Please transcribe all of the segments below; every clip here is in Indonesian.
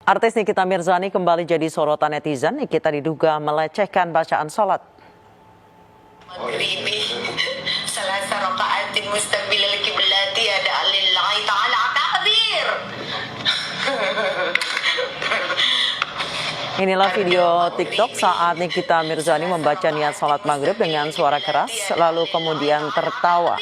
Artis Nikita Mirzani kembali jadi sorotan netizen. Nikita diduga melecehkan bacaan sholat. Maghribi salasa raka'atin mustaqbilal qiblati ada lillahi ta'ala takbir. Inilah video TikTok saat Nikita Mirzani membaca niat sholat maghrib dengan suara keras, lalu kemudian tertawa.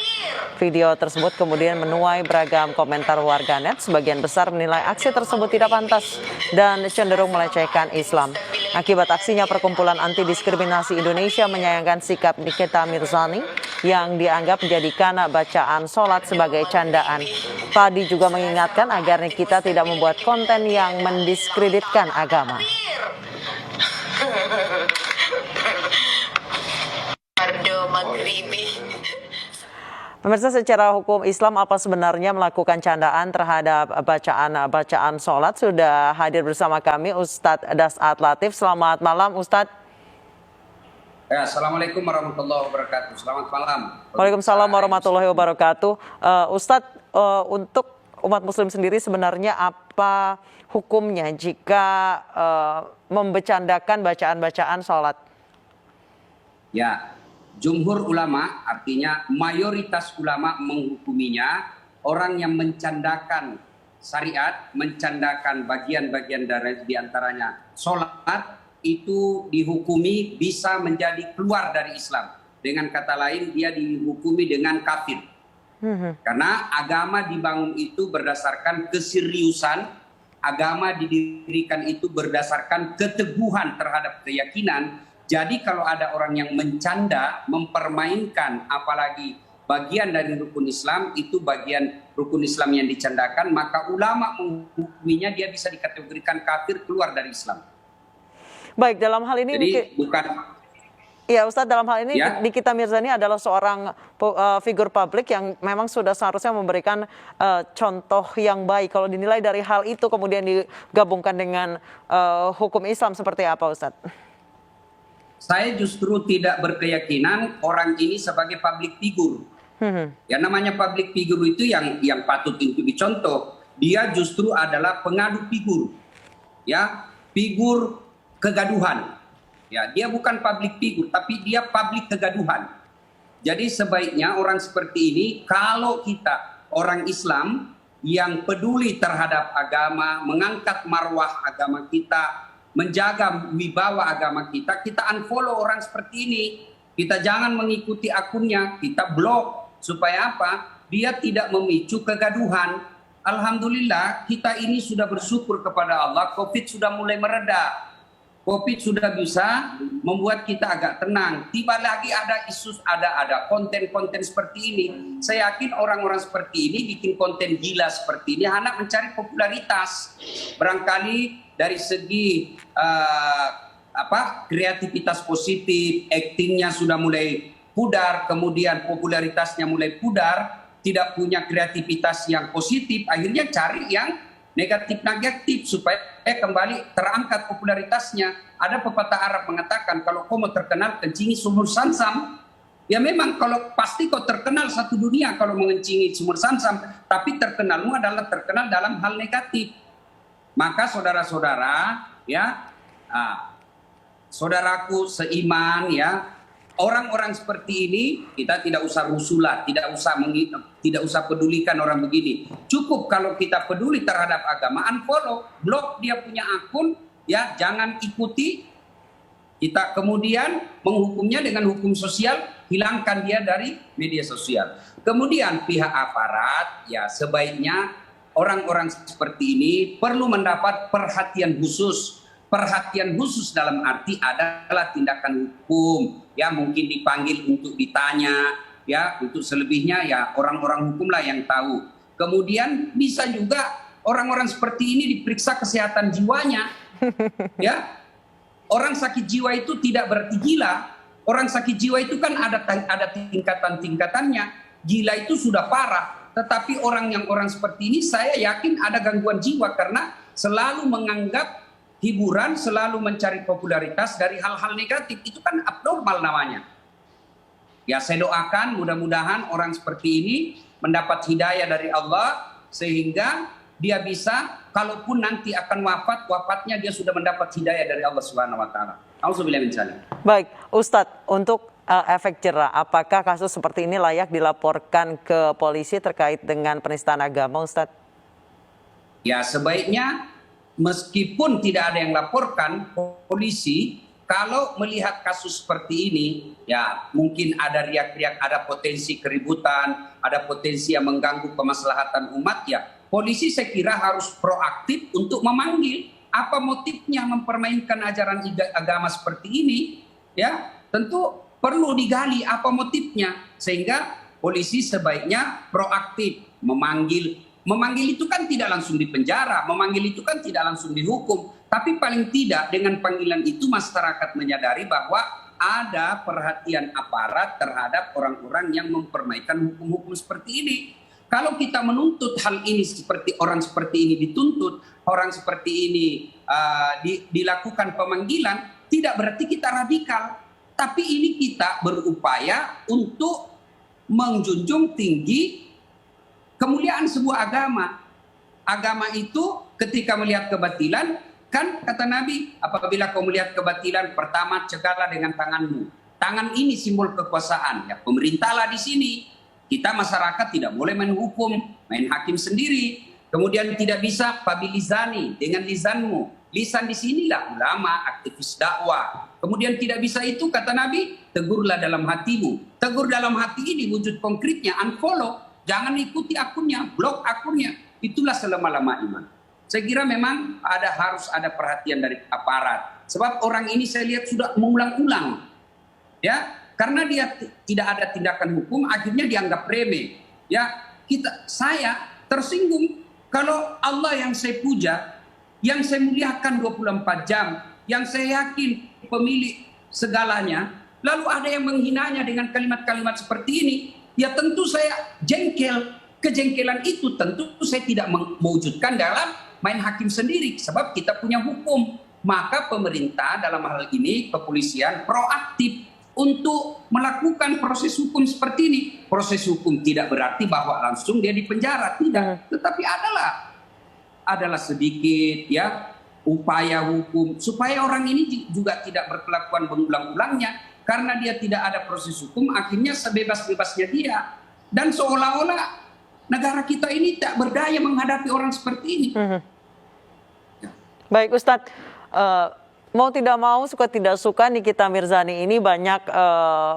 Video tersebut kemudian menuai beragam komentar warganet. Sebagian besar menilai aksi tersebut tidak pantas dan cenderung melecehkan Islam. Akibat aksinya, Perkumpulan Anti Diskriminasi Indonesia menyayangkan sikap Nikita Mirzani yang dianggap menjadikan bacaan sholat sebagai candaan. Padi juga mengingatkan agar Nikita tidak membuat konten yang mendiskreditkan agama. Pemirsa, secara hukum Islam apa sebenarnya melakukan candaan terhadap bacaan sholat? Sudah hadir bersama kami Ustadz Das'at Latif. Selamat malam Ustadz. Ya, Assalamualaikum warahmatullahi wabarakatuh. Selamat malam. Waalaikumsalam warahmatullahi wabarakatuh. Ustadz, untuk umat muslim sendiri sebenarnya apa hukumnya jika membecandakan bacaan-bacaan sholat? Ya, jumhur ulama, artinya mayoritas ulama menghukuminya orang yang mencandakan syariat, mencandakan bagian-bagian dari diantaranya sholat, itu dihukumi bisa menjadi keluar dari Islam. Dengan kata lain, dia dihukumi dengan kafir. Karena agama dibangun itu berdasarkan keseriusan, agama didirikan itu berdasarkan keteguhan terhadap keyakinan. Jadi kalau ada orang yang mencanda, mempermainkan apalagi bagian dari rukun Islam, itu bagian rukun Islam yang dicandakan, maka ulama menghukuminya dia bisa dikategorikan kafir, keluar dari Islam. Baik, dalam hal ini jadi bukan. Ya Ustadz, dalam hal ini ya? Nikita Mirzani adalah seorang figur publik yang memang sudah seharusnya memberikan contoh yang baik. Kalau dinilai dari hal itu kemudian digabungkan dengan hukum Islam seperti apa Ustadz? Saya justru tidak berkeyakinan orang ini sebagai public figure. Ya, namanya public figure itu yang patut untuk dicontoh. Dia justru adalah pengadu figur. Ya, figur kegaduhan. Ya, dia bukan public figure tapi dia public kegaduhan. Jadi sebaiknya orang seperti ini, kalau kita orang Islam yang peduli terhadap agama, mengangkat marwah agama kita, menjaga wibawa agama kita, kita unfollow orang seperti ini. Kita jangan mengikuti akunnya, kita blok. Supaya apa? Dia tidak memicu kegaduhan. Alhamdulillah kita ini sudah bersyukur kepada Allah, COVID sudah mulai mereda. COVID sudah bisa membuat kita agak tenang. Tiba lagi ada isu, ada konten-konten seperti ini. Saya yakin orang-orang seperti ini bikin konten gila seperti ini hanya mencari popularitas. Barangkali dari segi kreativitas positif, aktingnya sudah mulai pudar, kemudian popularitasnya mulai pudar, tidak punya kreativitas yang positif, akhirnya cari yang negatif supaya kembali terangkat popularitasnya. Ada pepatah Arab mengatakan kalau kau mau terkenal kencingi sumur Zamzam. Ya memang kalau pasti kau terkenal satu dunia kalau mengencingi sumur Zamzam, tapi terkenalmu adalah terkenal dalam hal negatif. Maka saudara-saudara, ya, saudaraku seiman, ya, orang-orang seperti ini kita tidak usah rusulah, tidak usah pedulikan orang begini. Cukup kalau kita peduli terhadap agama, unfollow, blok dia punya akun, ya, jangan ikuti. Kita kemudian menghukumnya dengan hukum sosial, hilangkan dia dari media sosial. Kemudian pihak aparat, ya, sebaiknya orang-orang seperti ini perlu mendapat perhatian khusus. Perhatian khusus dalam arti adalah tindakan hukum, ya, mungkin dipanggil untuk ditanya, ya, untuk selebihnya ya orang-orang hukumlah yang tahu. Kemudian bisa juga orang-orang seperti ini diperiksa kesehatan jiwanya. Ya, orang sakit jiwa itu tidak berarti gila. Orang sakit jiwa itu kan ada tingkatan-tingkatannya. Gila itu sudah parah. Tetapi orang seperti ini saya yakin ada gangguan jiwa karena selalu menganggap hiburan, selalu mencari popularitas dari hal-hal negatif. Itu kan abnormal namanya. Ya, saya doakan mudah-mudahan orang seperti ini mendapat hidayah dari Allah sehingga dia bisa kalaupun nanti akan wafat, wafatnya dia sudah mendapat hidayah dari Allah Subhanahu wa taala. Auzubillahi min dzalik. Baik, Ustadz, untuk efek jerah, apakah kasus seperti ini layak dilaporkan ke polisi terkait dengan penistaan agama, Ustadz? Ya, sebaiknya meskipun tidak ada yang laporkan, polisi kalau melihat kasus seperti ini, ya mungkin ada riak-riak, ada potensi keributan, ada potensi yang mengganggu kemaslahatan umat, ya polisi saya kira harus proaktif untuk memanggil apa motifnya mempermainkan ajaran agama seperti ini, ya tentu perlu digali apa motifnya, sehingga polisi sebaiknya proaktif memanggil. Memanggil itu kan tidak langsung dipenjara, memanggil itu kan tidak langsung dihukum, tapi paling tidak dengan panggilan itu masyarakat menyadari bahwa ada perhatian aparat terhadap orang-orang yang mempermainkan hukum-hukum seperti ini. Kalau kita menuntut hal ini seperti orang seperti ini dituntut, orang seperti ini dilakukan pemanggilan, tidak berarti kita radikal. Tapi ini kita berupaya untuk menjunjung tinggi kemuliaan sebuah agama. Agama itu ketika melihat kebatilan, kan kata Nabi, apabila kau melihat kebatilan, pertama cegahlah dengan tanganmu. Tangan ini simbol kekuasaan. Ya, pemerintahlah di sini. Kita masyarakat tidak boleh main hukum, main hakim sendiri. Kemudian tidak bisa pabilizani dengan lisanmu. Lisan di sinilah ulama, aktivis dakwah. Kemudian tidak bisa itu kata Nabi, tegurlah dalam hatimu. Tegur dalam hati ini wujud konkretnya unfollow. Jangan ikuti akunnya, blok akunnya. Itulah selama-lama iman. Saya kira memang harus ada perhatian dari aparat. Sebab orang ini saya lihat sudah mengulang-ulang. Ya, karena dia tidak ada tindakan hukum, akhirnya dianggap remeh. Ya, saya tersinggung kalau Allah yang saya puja, yang saya muliakan 24 jam, yang saya yakin pemilik segalanya, lalu ada yang menghinanya dengan kalimat-kalimat seperti ini. Ya tentu saya jengkel. Kejengkelan itu tentu saya tidak mewujudkan dalam main hakim sendiri. Sebab kita punya hukum. Maka pemerintah dalam hal ini, kepolisian proaktif untuk melakukan proses hukum seperti ini. Proses hukum tidak berarti bahwa langsung dia dipenjara. Tidak. Tetapi adalah sedikit ya upaya hukum. Supaya orang ini juga tidak berkelakuan berulang-ulangnya. Karena dia tidak ada proses hukum, akhirnya sebebas-bebasnya dia. Dan seolah-olah negara kita ini tak berdaya menghadapi orang seperti ini. Baik Ustadz, mau tidak mau, suka tidak suka Nikita Mirzani ini banyak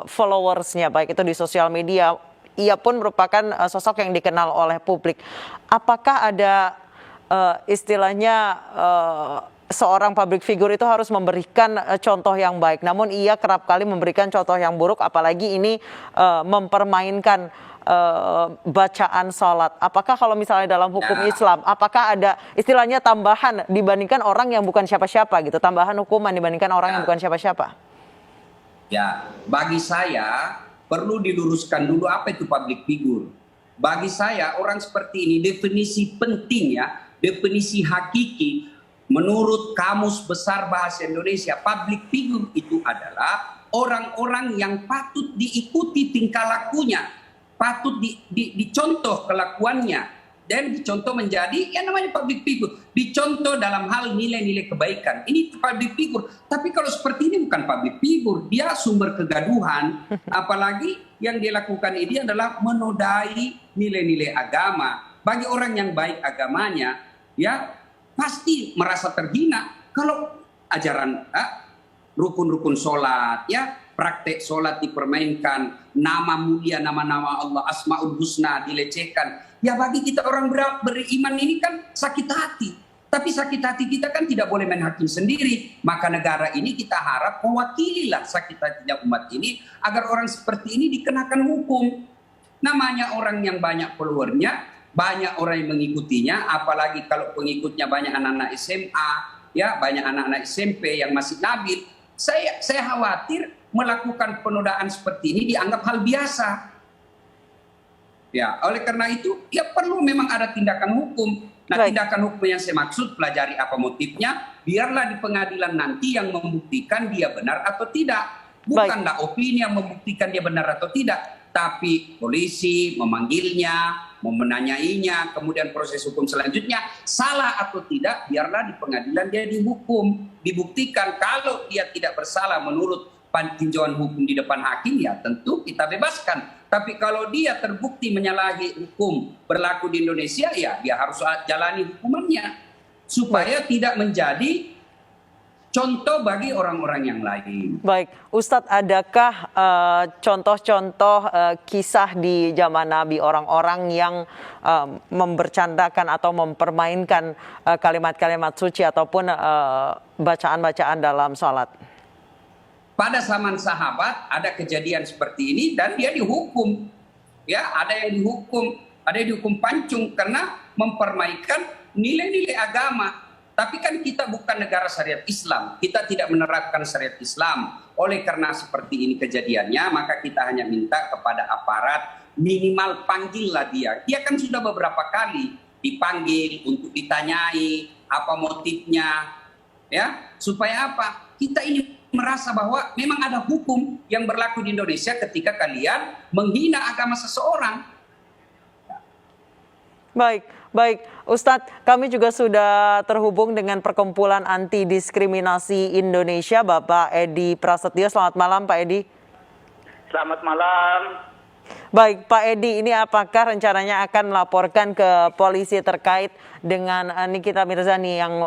followersnya, baik itu di sosial media. Ia pun merupakan sosok yang dikenal oleh publik. Apakah ada istilahnya seorang public figure itu harus memberikan contoh yang baik, namun ia kerap kali memberikan contoh yang buruk, apalagi ini mempermainkan bacaan sholat. Apakah kalau misalnya dalam hukum Islam, apakah ada istilahnya tambahan dibandingkan orang yang bukan siapa-siapa gitu, tambahan hukuman dibandingkan orang yang bukan siapa-siapa? Ya, bagi saya perlu diluruskan dulu apa itu public figure. Bagi saya orang seperti ini definisi penting ya, definisi hakiki. Menurut Kamus Besar Bahasa Indonesia, public figure itu adalah orang-orang yang patut diikuti tingkah lakunya, patut dicontoh kelakuannya, dan dicontoh menjadi yang namanya public figure. Dicontoh dalam hal nilai-nilai kebaikan. Ini public figure. Tapi kalau seperti ini bukan public figure, dia sumber kegaduhan. Apalagi yang dia lakukan ini adalah menodai nilai-nilai agama. Bagi orang yang baik agamanya, ya pasti merasa terhina kalau ajaran rukun-rukun sholat, ya praktek sholat dipermainkan, nama mulia, nama-nama Allah, Asmaul Husna dilecehkan. Ya bagi kita orang beriman ini kan sakit hati. Tapi sakit hati kita kan tidak boleh main hakim sendiri. Maka negara ini kita harap mewakililah sakit hatinya umat ini agar orang seperti ini dikenakan hukum. Namanya orang yang banyak followernya, banyak orang yang mengikutinya, apalagi kalau pengikutnya banyak anak-anak SMA, ya banyak anak-anak SMP yang masih labil. Saya khawatir melakukan penodaan seperti ini dianggap hal biasa. Ya, oleh karena itu ya perlu memang ada tindakan hukum. Nah, tindakan hukum yang saya maksud pelajari apa motifnya, biarlah di pengadilan nanti yang membuktikan dia benar atau tidak. Bukanlah opini yang membuktikan dia benar atau tidak, tapi polisi memanggilnya, menanyainya, kemudian proses hukum selanjutnya, salah atau tidak, biarlah di pengadilan dia dihukum, dibuktikan. Kalau dia tidak bersalah menurut tinjauan hukum di depan hakim, ya tentu kita bebaskan. Tapi kalau dia terbukti menyalahi hukum berlaku di Indonesia, ya dia harus jalani hukumannya, supaya tidak menjadi contoh bagi orang-orang yang lain. Baik, Ustadz, adakah contoh-contoh kisah di zaman Nabi, orang-orang yang membercandakan atau mempermainkan kalimat-kalimat suci ataupun bacaan-bacaan dalam sholat? Pada zaman sahabat ada kejadian seperti ini dan dia dihukum. Ya, ada yang dihukum pancung karena mempermainkan nilai-nilai agama. Tapi kan kita bukan negara syariat Islam, kita tidak menerapkan syariat Islam. Oleh karena seperti ini kejadiannya, maka kita hanya minta kepada aparat, minimal panggillah dia. Dia kan sudah beberapa kali dipanggil untuk ditanyai apa motifnya, ya, supaya apa? Kita ini merasa bahwa memang ada hukum yang berlaku di Indonesia ketika kalian menghina agama seseorang. Baik, Ustadz, kami juga sudah terhubung dengan Perkumpulan Anti Diskriminasi Indonesia, Bapak Edi Prasetyo. Selamat malam, Pak Edi. Selamat malam. Baik, Pak Edi, ini apakah rencananya akan melaporkan ke polisi terkait dengan Nikita Mirzani yang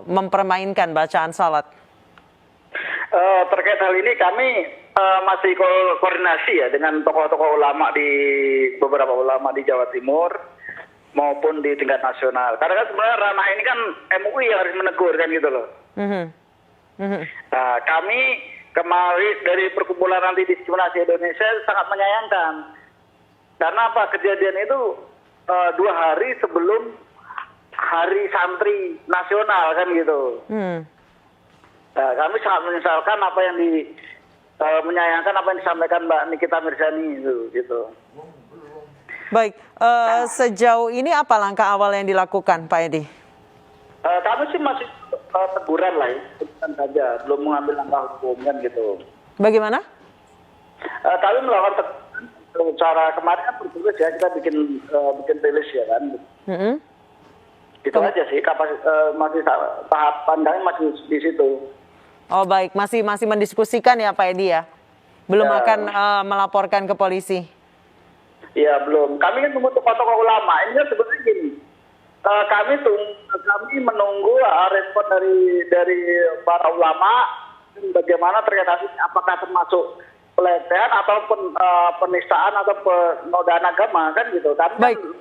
mempermainkan bacaan salat? Terkait hal ini kami masih koordinasi ya dengan tokoh-tokoh ulama beberapa ulama di Jawa Timur maupun di tingkat nasional. Karena kan sebenarnya ranah ini kan MUI yang harus menegur kan gitu loh. Nah, kami kemarin dari Perkumpulan Anti Diskriminasi Indonesia sangat menyayangkan. Karena apa? Kejadian itu 2 hari sebelum Hari Santri Nasional kan gitu. Nah, kami sangat menyesalkan apa yang menyayangkan apa yang disampaikan Mbak Nikita Mirzani itu gitu. Baik, sejauh ini apa langkah awal yang dilakukan, Pak Edi? Kami sih masih teguran lah, teguran saja, belum mengambil langkah hukum kan gitu. Bagaimana? Kami melakukan teguran secara kemarin kan bertugas ya, kita bikin rilis ya kan. Itu aja sih, masih tahapan kami masih di situ. Oh baik, masih mendiskusikan ya Pak Edi ya? Belum Ya. akan melaporkan ke polisi? Ya belum. Kami kan tunggu tokoh-tokoh ulama. Ini kan sebenarnya gini. Kami menunggu respon dari para ulama bagaimana terkait hasil apakah termasuk pelecehan atau penistaan atau penodaan agama kan gitu. Kami Baik. Kan